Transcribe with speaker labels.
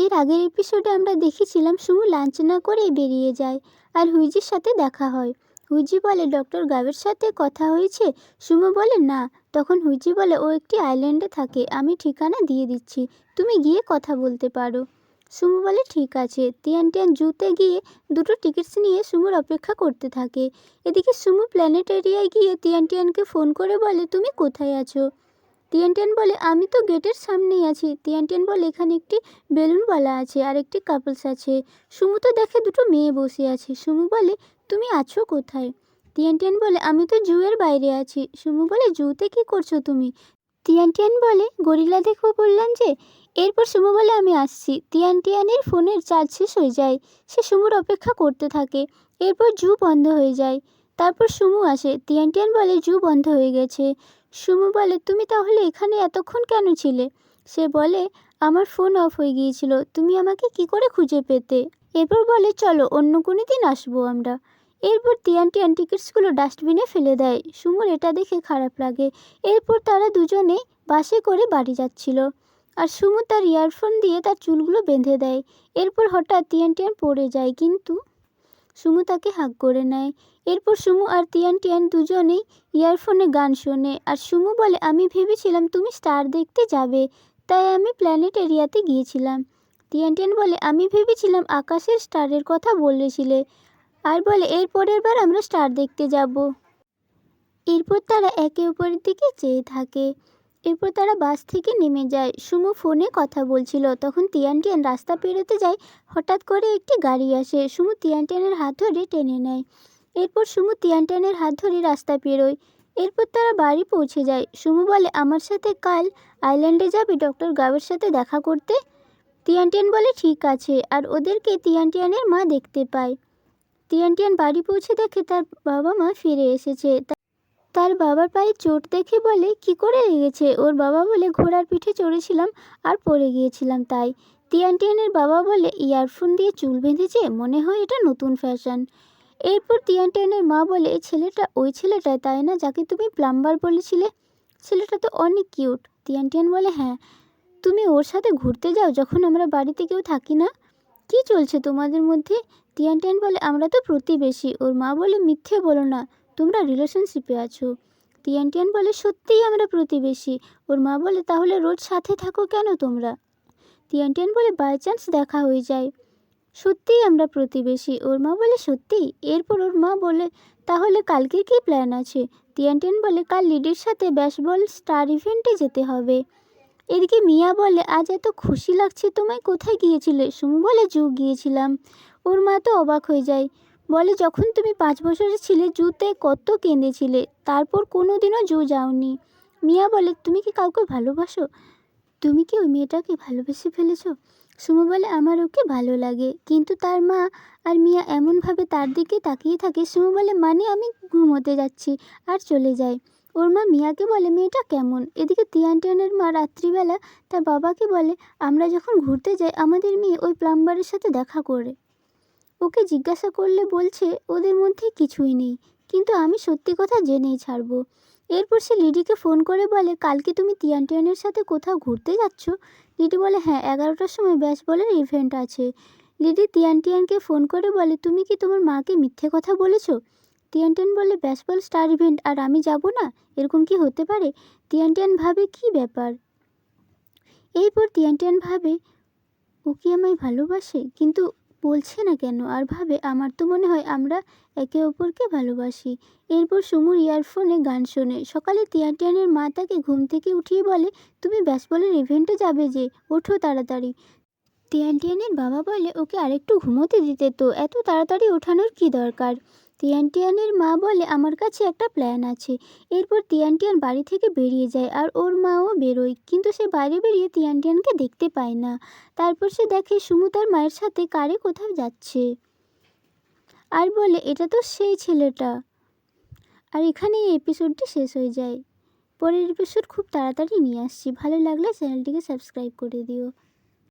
Speaker 1: এর আগের এপিসোডে আমরা দেখেছিলাম সুমু লাঞ্চ না করেই বেরিয়ে যায় আর হুইজির সাথে দেখা হয়। হুইজি বলে ডক্টর গাবের সাথে কথা হয়েছে। সুমু বলে না। তখন হুইজি বলে ও একটি আইল্যান্ডে থাকে, আমি ঠিকানা দিয়ে দিচ্ছি, তুমি গিয়ে কথা বলতে পারো। সুমু বলে ঠিক আছে। তিয়ান টিয়ান জুতে গিয়ে দুটো টিকিটস নিয়ে সুমুর অপেক্ষা করতে থাকে। এদিকে সুমু প্ল্যানেটেরিয়ায় গিয়ে তিয়ান টিয়ানকে ফোন করে বলে তুমি কোথায় আছো। তিয়ান টিয়ান বলে আমি তো গেটের সামনেই আছি। তিয়ান টিয়ান বলে এখানে একটি বেলুনওয়ালা আছে আর একটি কাপলস আছে। সুমু তো দেখে দুটো মেয়ে বসে আছে। সুমু বলে তুমি আছো কোথায়। তিয়ান টিয়ান বলে আমি তো জুয়ের বাইরে আছি। সুমু বলে জুতে কি করছো তুমি। তিয়ান টিয়ান বলে গরিলা দেখো বললাম যে। এরপর সুমু বলে আমি আসছি। তিয়ান টিয়ানের ফোনের চার্জ শেষ হয়ে যায়। সে সুমুর অপেক্ষা করতে থাকে। এরপর জু বন্ধ হয়ে যায়। তারপর সুমু আসে। তিয়ান টিয়ান বলে জু বন্ধ হয়ে গেছে। সুমু বলে তুমি তাহলে এখানে এতক্ষণ কেন ছিলে। সে বলে আমার ফোন অফ হয়ে গিয়েছিল, তুমি আমাকে কি করে খুঁজে পেতে। এরপর বলে চলো অন্য কোনো দিন আসবো আমরা। এরপর তিয়ান টিয়ান টিকিটসগুলো ডাস্টবিনে ফেলে দেয়। সুমুর এটা দেখে খারাপ লাগে। এরপর তারা দুজনে বাসে করে বাড়ি যাচ্ছিল আর সুমু তার ইয়ারফোন দিয়ে তার চুলগুলো বেঁধে দেয়। এরপর হঠাৎ তিয়ান টিয়ান পড়ে যায়, কিন্তু সুমু তাকে হাগ করে নেয়। এরপর সুমু আর তিয়ান টিয়ান দুজনেই ইয়ারফোনে গান শোনে আর সুমু বলে আমি ভেবেছিলাম তুমি স্টার দেখতে যাবে, তাই আমি প্ল্যানেটেরিয়াতে গিয়েছিলাম। তিয়ান টিয়ান বলে আমি ভেবেছিলাম আকাশের স্টারের কথা বলেছিলে, আর বলে এর পরের বার আমরা স্টার দেখতে যাব। এরপর তারা একে অপরের দিকে চেয়ে থাকে। এরপর তারা বাস থেকে নেমে যায়। সুমু ফোনে কথা বলছিল, তখন তিয়ান টিয়ান রাস্তা পেরোতে যায়। হঠাৎ করে একটি গাড়ি আসে। সুমু তিয়ান টিয়ানের হাত ধরে টেনে নেয়। এরপর সুমু তিয়ান টিয়ানের হাত ধরে রাস্তা পেরোয়। এরপর তারা বাড়ি পৌঁছে যায়। সুমু বলে আমার সাথে কাল আইল্যান্ডে যাবে ডক্টর গাবের সাথে দেখা করতে। তিয়ান টিয়ান বলে ঠিক আছে, আর ওদেরকে তিয়ান টিয়ানের মা দেখতে পায়। তিয়ান টিয়ান বাড়ি পৌঁছে দেখে তার বাবা মা ফিরে এসেছে। তার বাবার পায়ে চোট দেখে বলে কি করে লেগেছে। ওর বাবা বলে ঘোড়ার পিঠে চড়েছিলাম আর পড়ে গিয়েছিলাম তাই। তিয়ান টিয়ানের বাবা বলে ইয়ারফোন দিয়ে চুল বেঁধেছে, মনে হয় এটা নতুন ফ্যাশন। এরপর তিয়ান টিয়ানের মা বলে এই ছেলেটা ওই ছেলেটা তাই না যাকে তুমি প্লাম্বার বলেছিলে, ছেলেটা তো অনেক কিউট। তিয়ান টিয়ান বলে হ্যাঁ, তুমি ওর সাথে ঘুরতে যাও যখন আমরা বাড়িতে কেউ থাকি না। কি চলছে তোমাদের মধ্যে। তিয়ান টিয়ান বলে আমরা তো প্রতিবেশী। ওর মা বলে মিথ্যে বলো না, তোমরা রিলেশনশিপে আছো। তিয়ান টিয়ান বলে সত্যিই আমরা প্রতিবেশী। ওর মা বলে তাহলে রোজ সাথে থাকো কেন তোমরা। তিয়ান টিয়ান বলে বাই চান্স দেখা হয়ে যায়। সত্যিই আমরা প্রতিবেশী। ওর মা বলে সত্যি। এরপর ওর মা বলে তাহলে কালকে কী প্ল্যান আছে। তিয়ান টিয়ান বলে কাল লিডির সাথে ব্যাসবল স্টার ইভেন্টে যেতে হবে। এদিকে মিয়া বলে আজ এত খুশি লাগছে তোমায়, কোথায় গিয়েছিলে। সুমু বলে জু গিয়েছিলাম। ওর মা তো অবাক হয়ে যায়, বলে যখন তুমি 5 বছরের ছিলে জুতে কত কেঁদেছিলে, তারপর কোনো দিনও জু যাওনি। মিয়া বলে তুমি কি কাউকে ভালোবাসো, তুমি কি ওই মেয়েটাকে ভালোবেসে ফেলেছো। সুমু বলে আমার ওকে ভালো লাগে, কিন্তু তার মা আর মিয়া এমনভাবে তার দিকে তাকিয়ে থাকে। সুমু বলে মানে আমি ঘুমোতে যাচ্ছি আর চলে যায়। ওর মা মিয়াকে বলে মেয়েটা কেমন। এদিকে তিয়ান টিয়ানের মা রাত্রিবেলা তার বাবাকে বলে আমরা যখন ঘুরতে যাই আমাদের মেয়ে ওই প্লাম্বারের সাথে দেখা করে। ওকে জিজ্ঞাসা করলে বলছে ওদের মধ্যে কিছুই নেই, কিন্তু আমি সত্যি কথা জেনেই ছাড়বো। এরপর সে লিডিকে ফোন করে বলে কালকে তুমি তিয়ান টিয়ানের সাথে কোথাও ঘুরতে যাচ্ছ। লিডি বলে হ্যাঁ 11টার সময় ব্যাসবলের ইভেন্ট আছে। লিডি তিয়ান টিয়ানকে ফোন করে বলে তুমি কি তোমার মাকে মিথ্যে কথা বলেছো। তিয়ান টিয়ান বলে ব্যাসবল স্টার ইভেন্ট আর আমি যাব না, এরকম কি হতে পারে। তিয়ান টিয়ান ভাবে কি ব্যাপার। এরপর তিয়ান টিয়ান ভাবে ও কি আমায় ভালোবাসে, কিন্তু বলছে না কেন, আর ভাবে আমার তো মনে হয় আমরা একে অপরকে ভালোবাসি। এরপর সুমুর ইয়ারফোনে গান শোনে। সকালে তিয়ান টিয়ানের মা তাকে ঘুম থেকে উঠিয়ে বলে তুমি ব্যাসবলের ইভেন্টে যাবে যে, ওঠো তাড়াতাড়ি। তিয়ান টিয়ানের বাবা বলে ওকে আরেকটু ঘুমোতে দিতে তো, এত তাড়াতাড়ি ওঠানোর কি দরকার। তিয়ান টিয়ানের মা বলে আমার কাছে একটা প্ল্যান আছে। এরপর তিয়ান টিয়ান বাড়ি থেকে বেরিয়ে যায় আর ওর মাও বেরোয়, কিন্তু সে বাইরে বেরিয়ে তিয়ান টিয়ানকে দেখতে পায় না। তারপর সে দেখে সুমু তার মায়ের সাথে কারে কোথাও যাচ্ছে আর বলে এটা তো সেই ছেলেটা। আর এখানে এই এপিসোডটি শেষ হয়ে যায়। পরের এপিসোড খুব তাড়াতাড়ি নিয়ে আসছি। ভালো লাগলে চ্যানেলটিকে সাবস্ক্রাইব করে দিও।